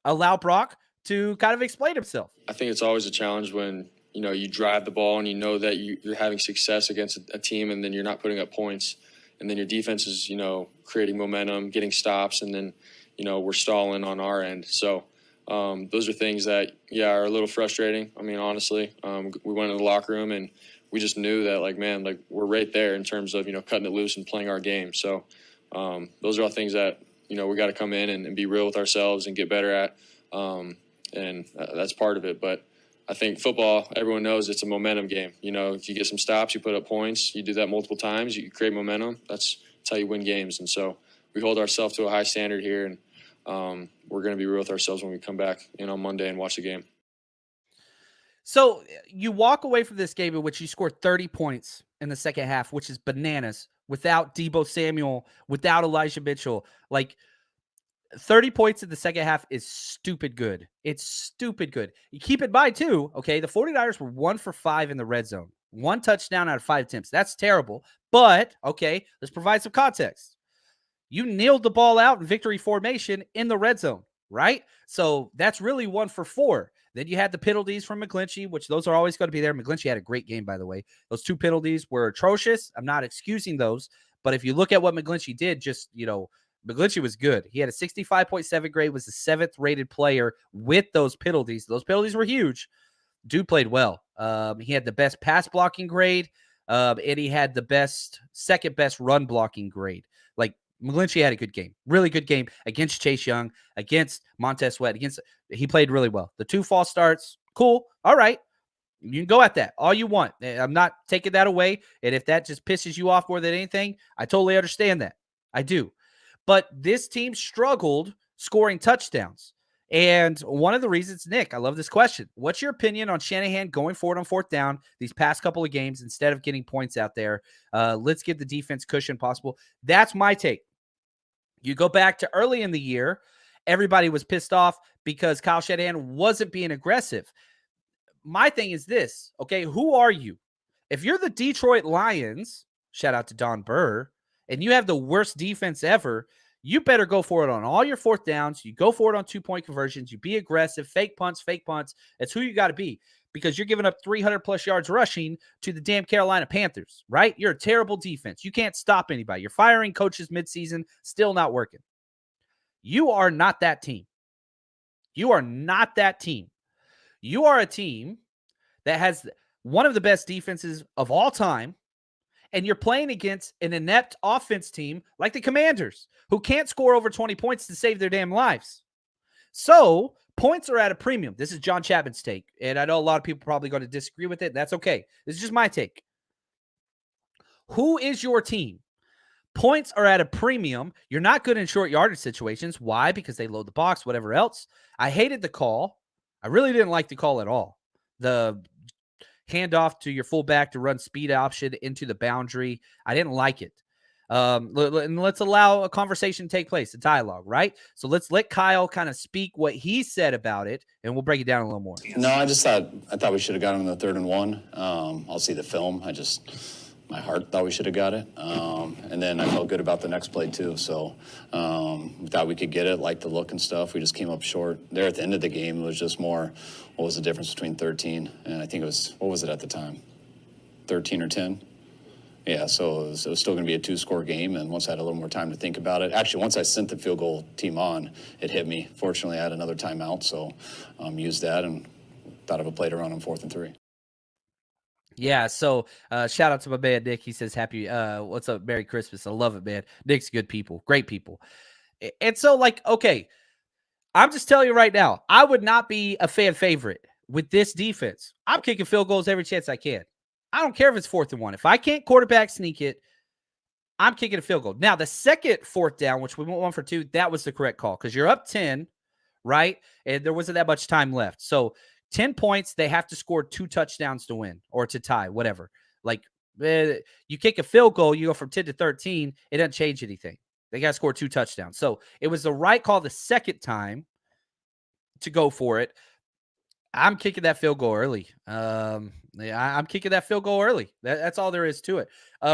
Allow Brock to kind of explain himself. I think it's always a challenge when, you drive the ball and you know that you're having success against a team and then you're not putting up points. And then your defense is, creating momentum, getting stops, and then, we're stalling on our end. So those are things that, are a little frustrating. I mean, honestly, we went in the locker room and we just knew that, we're right there in terms of, cutting it loose and playing our game. So those are all things that, we got to come in and be real with ourselves and get better at. And that's part of it. But I think football, everyone knows it's a momentum game. If you get some stops, you put up points, you do that multiple times, you create momentum. That's how you win games. And so we hold ourselves to a high standard here. And we're going to be real with ourselves when we come back on Monday and watch the game. So you walk away from this game in which you scored 30 points in the second half, which is bananas, without Deebo Samuel, without Elijah Mitchell. 30 points in the second half is stupid good. It's stupid good. You keep in mind, too, okay, the 49ers were 1 for 5 in the red zone. 1 touchdown out of 5 attempts. That's terrible. But, okay, let's provide some context. You nailed the ball out in victory formation in the red zone, right? So that's really 1 for 4. Then you had the penalties from McGlinchey, which those are always going to be there. McGlinchey had a great game, by the way. Those 2 penalties were atrocious. I'm not excusing those. But if you look at what McGlinchey did, McGlinchey was good. He had a 65.7 grade, was the 7th rated player with those penalties. Those penalties were huge. Dude played well. He had the best pass blocking grade, and he had the second best run blocking grade. Like, McGlinchey had a good game, really good game against Chase Young, against Montez Sweat. He played really well. The 2 false starts, cool. All right. You can go at that all you want. I'm not taking that away. And if that just pisses you off more than anything, I totally understand that. I do. But this team struggled scoring touchdowns. And one of the reasons, Nick, I love this question. What's your opinion on Shanahan going forward on 4th down these past couple of games instead of getting points out there? Let's give the defense cushion possible. That's my take. You go back to early in the year, everybody was pissed off because Kyle Shanahan wasn't being aggressive. My thing is this, okay, who are you? If you're the Detroit Lions, shout out to Don Burr, and you have the worst defense ever, you better go for it on all your 4th downs. You go for it on 2-point conversions. You be aggressive, fake punts. That's who you got to be because you're giving up 300-plus yards rushing to the damn Carolina Panthers, right? You're a terrible defense. You can't stop anybody. You're firing coaches midseason, still not working. You are not that team. You are not that team. You are a team that has one of the best defenses of all time, and you're playing against an inept offense team like the Commanders, who can't score over 20 points to save their damn lives. So points are at a premium. This is John Chapman's take, and I know a lot of people are probably going to disagree with it. That's okay. This is just my take. Who is your team? Points are at a premium. You're not good in short yardage situations. Why? Because they load the box, whatever else. I hated the call. I really didn't like the call at all. The handoff to your fullback to run speed option into the boundary. I didn't like it. And let's allow a conversation to take place, a dialogue, right? So let's let Kyle kind of speak what he said about it, and we'll break it down a little more. No, I thought we should have got him in the 3rd and 1. I'll see the film. My heart thought we should have got it. And then I felt good about the next play too. So we thought we could get it, like the look and stuff. We just came up short. There at the end of the game, it was just more, what was the difference between 13? And I think it was, what was it at the time? 13 or 10? Yeah, so it was still going to be a 2-score game. And once I had a little more time to think about it, actually, once I sent the field goal team on, it hit me. Fortunately, I had another timeout, so used that and thought of a play to run on 4th and 3. Yeah, so shout out to my man, Nick. He says, happy, what's up, Merry Christmas. I love it, man. Nick's good people, great people. And so, okay, I'm just telling you right now, I would not be a fan favorite with this defense. I'm kicking field goals every chance I can. I don't care if it's 4th and 1. If I can't quarterback sneak it, I'm kicking a field goal. Now, the second 4th down, which we went 1 for 2, that was the correct call because you're up 10, right? And there wasn't that much time left. So 10 points, they have to score 2 touchdowns to win or to tie, whatever. You kick a field goal, you go from 10 to 13, it doesn't change anything. They got to score 2 touchdowns. So it was the right call the second time to go for it. I'm kicking that field goal early. I'm kicking that field goal early. That's all there is to it.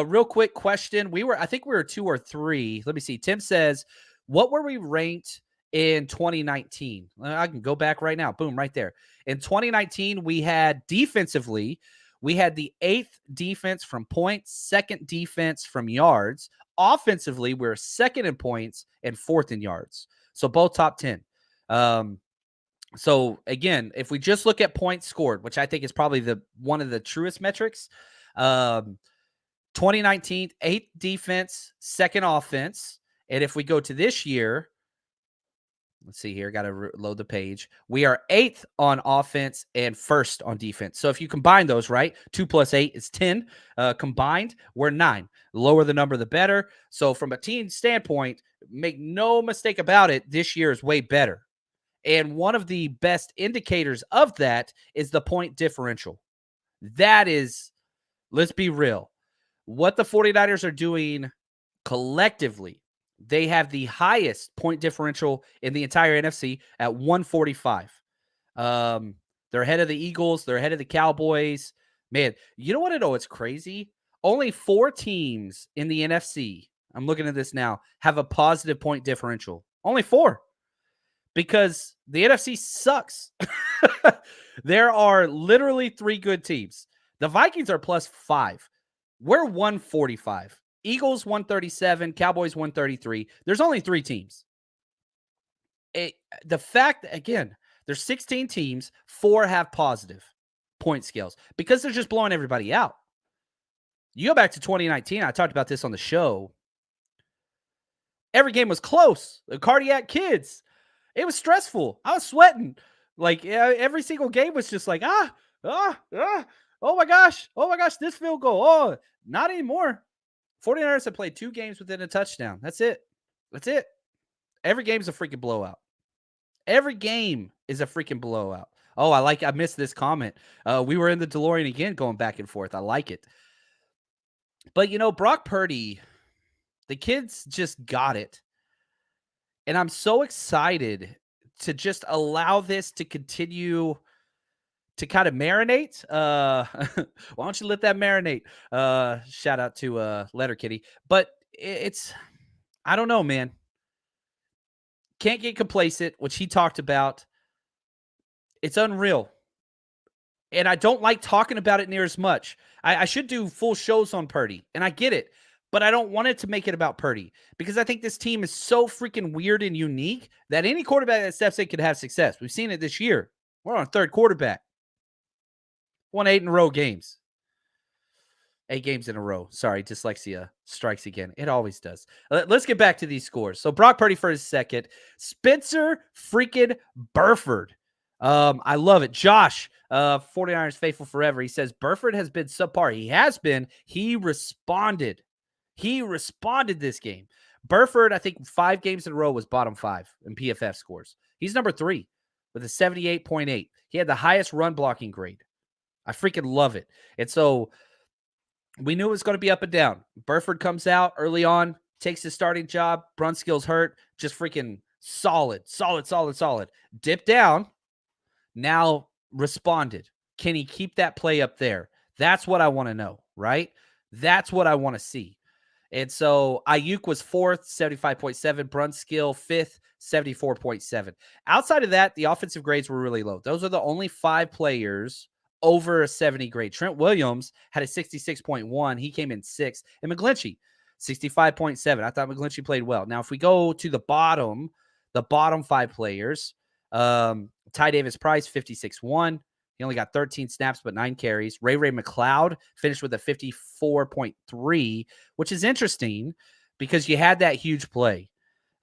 Real quick question. I think we were 2 or 3. Let me see. Tim says, what were we ranked in 2019? I can go back right now. Boom, right there. In 2019, we had defensively, we had the 8th defense from points, 2nd defense from yards. Offensively, we're 2nd in points and 4th in yards. So both top 10. So again, if we just look at points scored, which I think is probably one of the truest metrics, 2019, 8th defense, 2nd offense. And if we go to this year, let's see here, got to load the page. We are 8th on offense and 1st on defense. So if you combine those, right, 2 plus 8 is 10. Combined, we're 9. The lower the number, the better. So from a team standpoint, make no mistake about it, this year is way better. And one of the best indicators of that is the point differential. That is, let's be real, what the 49ers are doing collectively. They have the highest point differential in the entire NFC at 145. They're ahead of the Eagles. They're ahead of the Cowboys. Man, you know what? It's crazy. Only 4 teams in the NFC, I'm looking at this now, have a positive point differential. Only 4. Because the NFC sucks. There are literally 3 good teams. The Vikings are +5. We're 145. Eagles 137, Cowboys 133. There's only 3 teams. The fact that, again, there's 16 teams, 4 have positive point scales because they're just blowing everybody out. You go back to 2019, I talked about this on the show. Every game was close. The cardiac kids. It was stressful. I was sweating. Like, every single game was just like, oh my gosh, this field goal. Oh, not anymore. 49ers have played 2 games within a touchdown. That's it. Every game's a freaking blowout. Every game is a freaking blowout. Oh, I missed this comment. We were in the DeLorean again going back and forth. I like it. But, Brock Purdy, the kids just got it. And I'm so excited to just allow this to continue to kind of marinate. Why don't you let that marinate? Shout out to Letterkenny. But it's, I don't know, man. Can't get complacent, which he talked about. It's unreal. And I don't like talking about it near as much. I should do full shows on Purdy, and I get it. But I don't want it to make it about Purdy because I think this team is so freaking weird and unique that any quarterback that steps in could have success. We've seen it this year. We're on 3rd quarterback. Won 8 in a row games. 8 games in a row. Sorry, dyslexia strikes again. It always does. Let's get back to these scores. So Brock Purdy for his second. Spencer freaking Burford. I love it. Josh, 49ers faithful forever. He says Burford has been subpar. He has been. He responded this game. Burford, I think 5 games in a row was bottom 5 in PFF scores. He's number 3 with a 78.8. He had the highest run blocking grade. I freaking love it. And so we knew it was going to be up and down. Burford comes out early on, takes his starting job. Brunskill's hurt. Just freaking solid. Dipped down. Now responded. Can he keep that play up there? That's what I want to know, right? That's what I want to see. And so Ayuk was 4th, 75.7. Brunskill 5th, 74.7. Outside of that, the offensive grades were really low. Those are the only 5 players over a 70 grade. Trent Williams had a 66.1. He came in 6th. And McGlinchey, 65.7. I thought McGlinchey played well. Now, if we go to the bottom 5 players, Ty Davis Price, 56.1. He only got 13 snaps, but 9 carries. Ray McLeod finished with a 54.3, which is interesting because you had that huge play.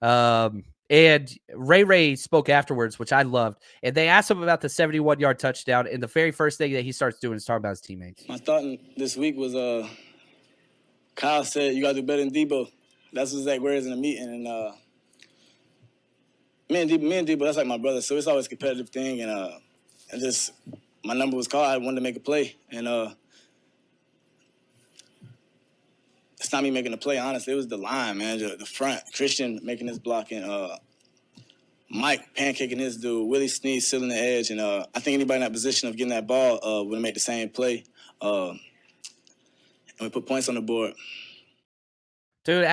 And Ray spoke afterwards, which I loved. And they asked him about the 71-yard touchdown. And the very first thing that he starts doing is talking about his teammates. My thought this week was Kyle said, you got to do better than Debo. That's what Zach words in the meeting. And me and Debo, that's like my brother. So it's always a competitive thing. And just my number was called. I wanted to make a play. And it's not me making a play, honestly. It was the line, man, the front. Christian making this block and Mike pancaking his dude. Willie Snead sealing the edge. And I think anybody in that position of getting that ball would make the same play. And we put points on the board. Dude,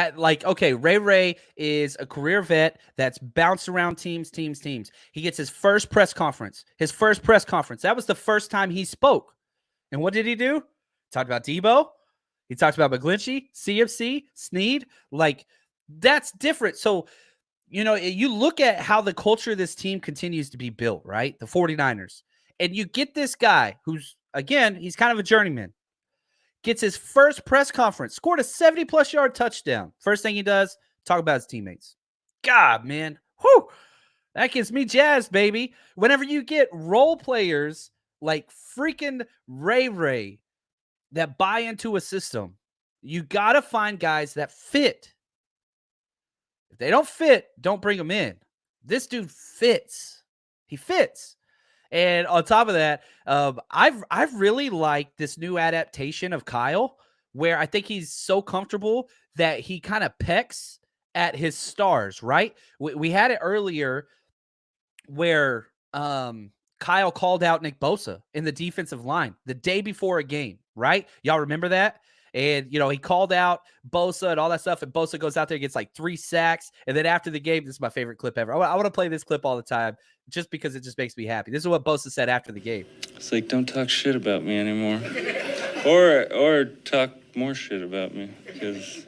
okay, Ray is a career vet that's bounced around teams. He gets his first press conference. That was the first time he spoke. And what did he do? Talked about Debo. He talks about McGlinchey, CMC, Snead. Like, that's different. So, you look at how the culture of this team continues to be built, right? The 49ers. And you get this guy who's, again, he's kind of a journeyman. Gets his first press conference, scored a 70-plus yard touchdown. First thing he does, talk about his teammates. God, man. Whew. That gets me jazzed, baby. Whenever you get role players like freaking Ray that buy into a system, you got to find guys that fit. If they don't fit, don't bring them in. This dude fits. He fits. And on top of that, I've really liked this new adaptation of Kyle, where I think he's so comfortable that he kind of pecks at his stars, right? We had it earlier where Kyle called out Nick Bosa in the defensive line the day before a game, right? Y'all remember that? And, he called out Bosa and all that stuff, and Bosa goes out there and gets like 3 sacks. And then after the game, this is my favorite clip ever. I want to play this clip all the time just because it just makes me happy. This is what Bosa said after the game. It's like, don't talk shit about me anymore. or talk more shit about me, because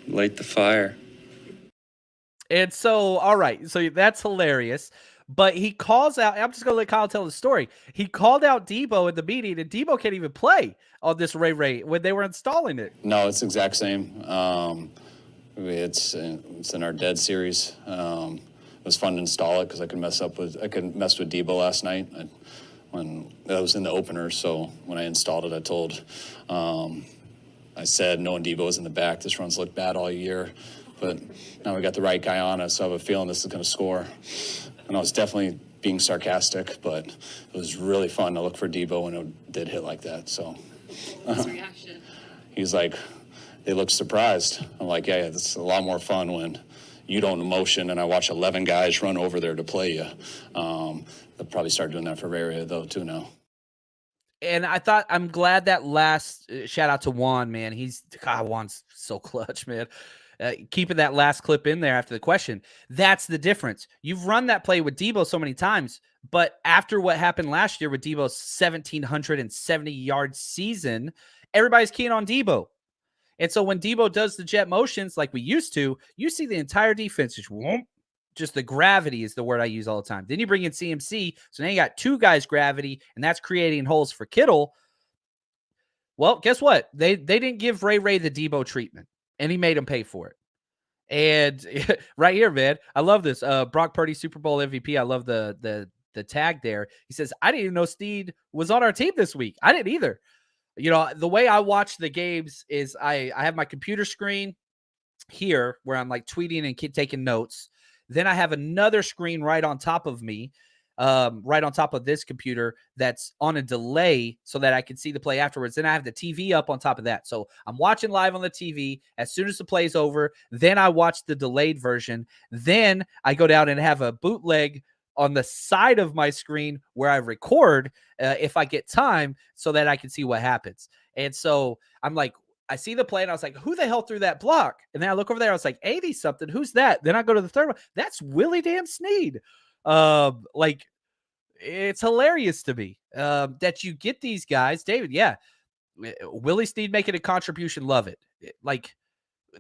light the fire. And so, all right, so that's hilarious. But he calls out, I'm just going to let Kyle tell the story. He called out Debo in the meeting, and Debo can't even play on this Ray when they were installing it. No, it's the exact same. It's in our Dead series. It was fun to install it because I could mess with Debo last night when I was in the opener. So when I installed it, I told, I said, knowing Debo was in the back, this run's looked bad all year, but now we got the right guy on it, so I have a feeling this is going to score. And I was definitely being sarcastic, but it was really fun to look for Debo when it did hit like that. So his reaction. He's like, they look surprised. I'm like, yeah, it's a lot more fun when you don't motion and I watch 11 guys run over there to play you. They'll probably start doing that for Ray though too now. And I'm glad that last shout out to Juan, man. Juan's so clutch, man. Keeping that last clip in there after the question. That's the difference. You've run that play with Debo so many times, but after what happened last year with Debo's 1,770-yard season, everybody's keen on Debo. And so when Debo does the jet motions like we used to, you see the entire defense just the gravity is the word I use all the time. Then you bring in CMC, so now you got 2 guys gravity, and that's creating holes for Kittle. Well, guess what? They didn't give Ray the Debo treatment, and he made him pay for it. And right here, man, I love this. Brock Purdy, Super Bowl MVP. I love the tag there. He says, I didn't even know Steed was on our team this week. I didn't either. The way I watch the games is I have my computer screen here where I'm like tweeting and taking notes. Then I have another screen right on top of me, right on top of this computer that's on a delay so that I can see the play afterwards. Then I have the TV up on top of that. So I'm watching live on the TV. As soon as the play's over, then I watch the delayed version. Then I go down and have a bootleg on the side of my screen where I record if I get time so that I can see what happens. And so I'm like, I see the play and I was like, who the hell threw that block? And then I look over there. I was like, 80 something. Who's that? Then I go to the third one. That's Willie damn Snead. Like it's hilarious to me that you get these guys. David, yeah. Willie Snead making a contribution. Love it. Like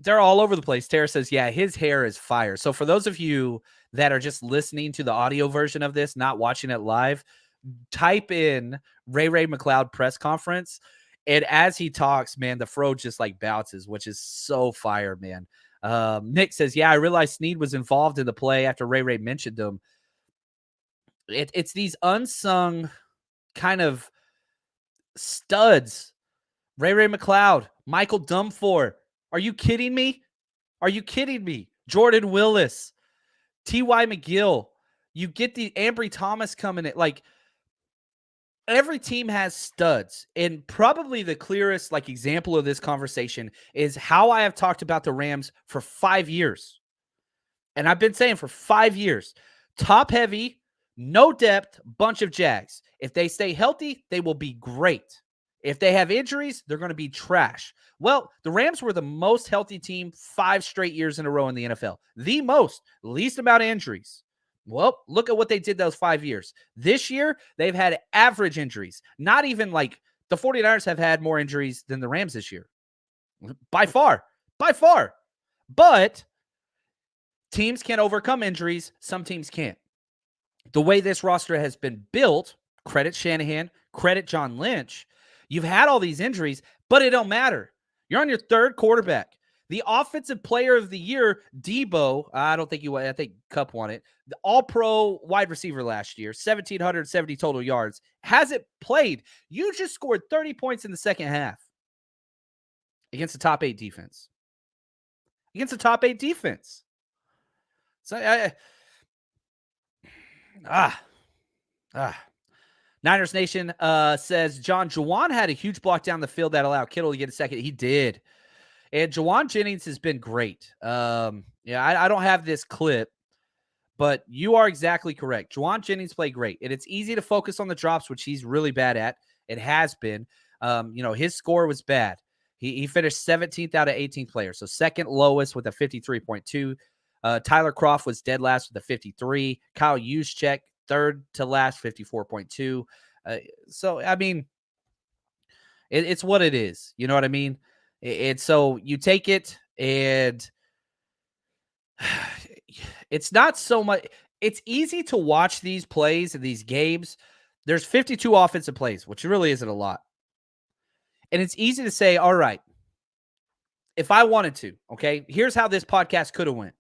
they're all over the place. Tara says, yeah, his hair is fire. So for those of you that are just listening to the audio version of this, not watching it live, type in Ray McLeod press conference. And as he talks, man, the fro just like bounces, which is so fire, man. Nick says, yeah, I realized Snead was involved in the play after Ray mentioned him. It's these unsung kind of studs. Ray Mcleod, Michael Dumfor. Are you kidding me? Are you kidding me? Jordan Willis, T.Y. McGill. You get the Ambry Thomas coming in. Like, every team has studs, and probably the clearest example of this conversation is how I have talked about the Rams for 5 years. And I've been saying for 5 years, top heavy, no depth, bunch of Jags. If they stay healthy, they will be great. If they have injuries, they're going to be trash. Well, the Rams were the most healthy team 5 straight years in a row in the NFL. The least amount of injuries. Well, look at what they did those 5 years. This year, they've had average injuries. Not even like the 49ers have had more injuries than the Rams this year. By far. But teams can overcome injuries. Some teams can't. The way this roster has been built, credit Shanahan, credit John Lynch, you've had all these injuries, but it don't matter. You're on your 3rd quarterback. The offensive player of the year, Debo, I think Kupp won it. The all-pro wide receiver last year, 1,770 total yards. Hasn't played. You just scored 30 points in the second half against the top 8 defense. So, Niners Nation says, John, Juwan had a huge block down the field that allowed Kittle to get a second. He did. And Juwan Jennings has been great. I don't have this clip, But you are exactly correct. Juwan Jennings played great, and it's easy to focus on the drops, which he's really bad at. It has been. His score was bad. He finished 17th out of 18 players, so second lowest with a 53.2. Tyler Croft was dead last with a 53. Kyle Juszczyk, third to last, 54.2. So, I mean, it's what it is. You know what I mean? And so you take it, and it's not so much. It's easy to watch these plays and these games. There's 52 offensive plays, which really isn't a lot. And it's easy to say, all right, if I wanted to, okay, here's how this podcast could have went.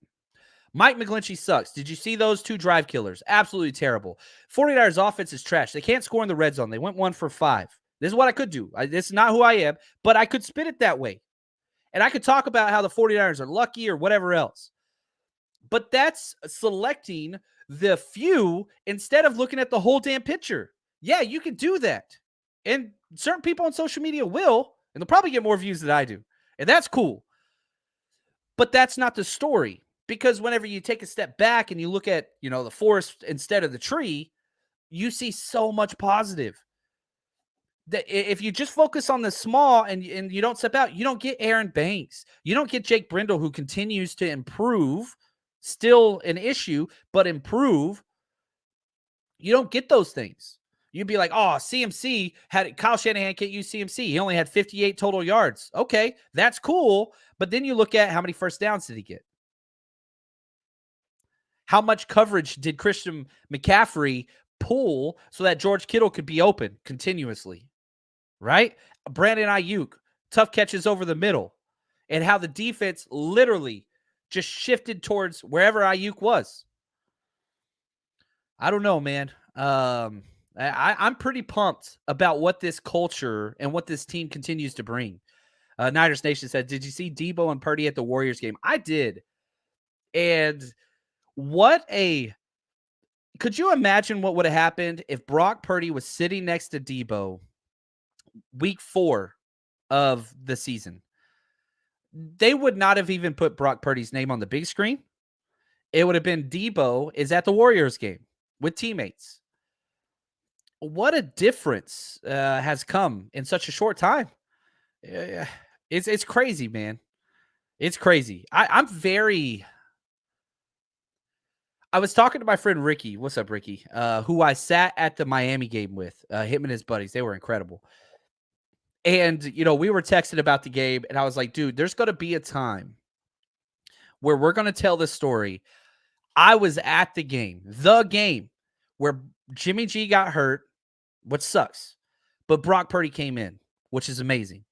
Mike McGlinchey sucks. Did you see those 2 drive killers? Absolutely terrible. 49ers offense is trash. They can't score in the red zone. They went 1 for 5. This is what I could do. This is not who I am, but I could spin it that way. And I could talk about how the 49ers are lucky or whatever else. But that's selecting the few instead of looking at the whole damn picture. Yeah, you can do that. And certain people on social media will, and they'll probably get more views than I do. And that's cool. But that's not the story. Because whenever you take a step back and you look at, the forest instead of the tree, you see so much positive. That if you just focus on the small and you don't step out, you don't get Aaron Banks. You don't get Jake Brindle, who continues to improve. Still an issue, but improve. You don't get those things. You'd be like, oh, CMC Kyle Shanahan can't use CMC. He only had 58 total yards. Okay, that's cool. But then you look at how many first downs did he get? How much coverage did Christian McCaffrey pull so that George Kittle could be open continuously? Right? Brandon Ayuk, tough catches over the middle. And how the defense literally just shifted towards wherever Ayuk was. I don't know, man. I'm pretty pumped about what this culture and what this team continues to bring. Niners Nation said, did you see Debo and Purdy at the Warriors game? I did. And could you imagine what would have happened if Brock Purdy was sitting next to Debo week 4 of the season? They would not have even put Brock Purdy's name on the big screen. It would have been Debo is at the Warriors game with teammates. What a difference has come in such a short time. It's crazy, man. It's crazy. I was talking to my friend Ricky. What's up, Ricky? Who I sat at the Miami game with. Him and his buddies. They were incredible. And, we were texting about the game, and I was like, dude, there's going to be a time where we're going to tell this story. I was at the game where Jimmy G got hurt, which sucks, but Brock Purdy came in, which is amazing.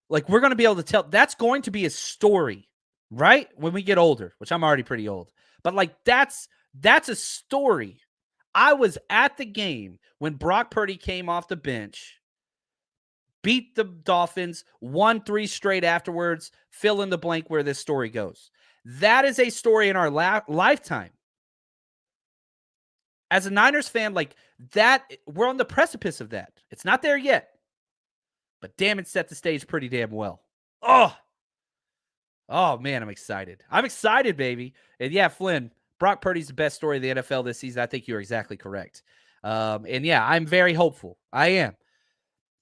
Like, we're going to be able to tell. That's going to be a story, right? When we get older, which I'm already pretty old. But, like, that's a story. I was at the game when Brock Purdy came off the bench, beat the Dolphins, won 3 straight afterwards, fill in the blank where this story goes. That is a story in our lifetime. As a Niners fan, like that, we're on the precipice of that. It's not there yet. But damn, it set the stage pretty damn well. Oh man, I'm excited. I'm excited, baby. And yeah, Flynn, Brock Purdy's the best story of the NFL this season. I think you're exactly correct. And yeah, I'm very hopeful. I am.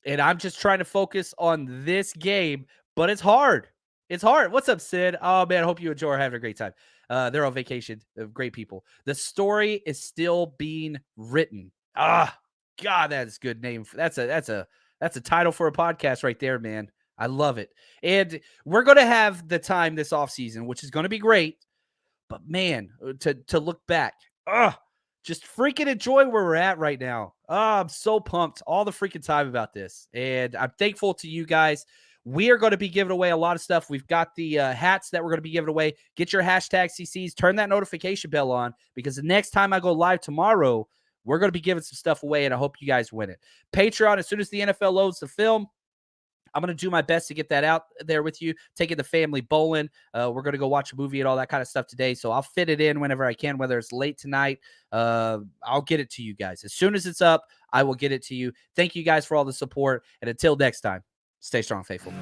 And I'm just trying to focus on this game, but it's hard. It's hard. What's up, Sid? Oh, man, I hope you enjoy or having a great time. They're on vacation. They're great people. The story is still being written. God, that is a good name. That's a title for a podcast right there, man. I love it. And we're going to have the time this offseason, which is going to be great. But, man, to look back, just freaking enjoy where we're at right now. I'm so pumped all the freaking time about this. And I'm thankful to you guys. We are going to be giving away a lot of stuff. We've got the hats that we're going to be giving away. Get your hashtag CCs. Turn that notification bell on because the next time I go live tomorrow, we're going to be giving some stuff away, and I hope you guys win it. Patreon, as soon as the NFL loads the film, I'm going to do my best to get that out there with you. Taking the family bowling. We're going to go watch a movie and all that kind of stuff today. So I'll fit it in whenever I can, whether it's late tonight. I'll get it to you guys. As soon as it's up, I will get it to you. Thank you guys for all the support. And until next time, stay strong, faithful.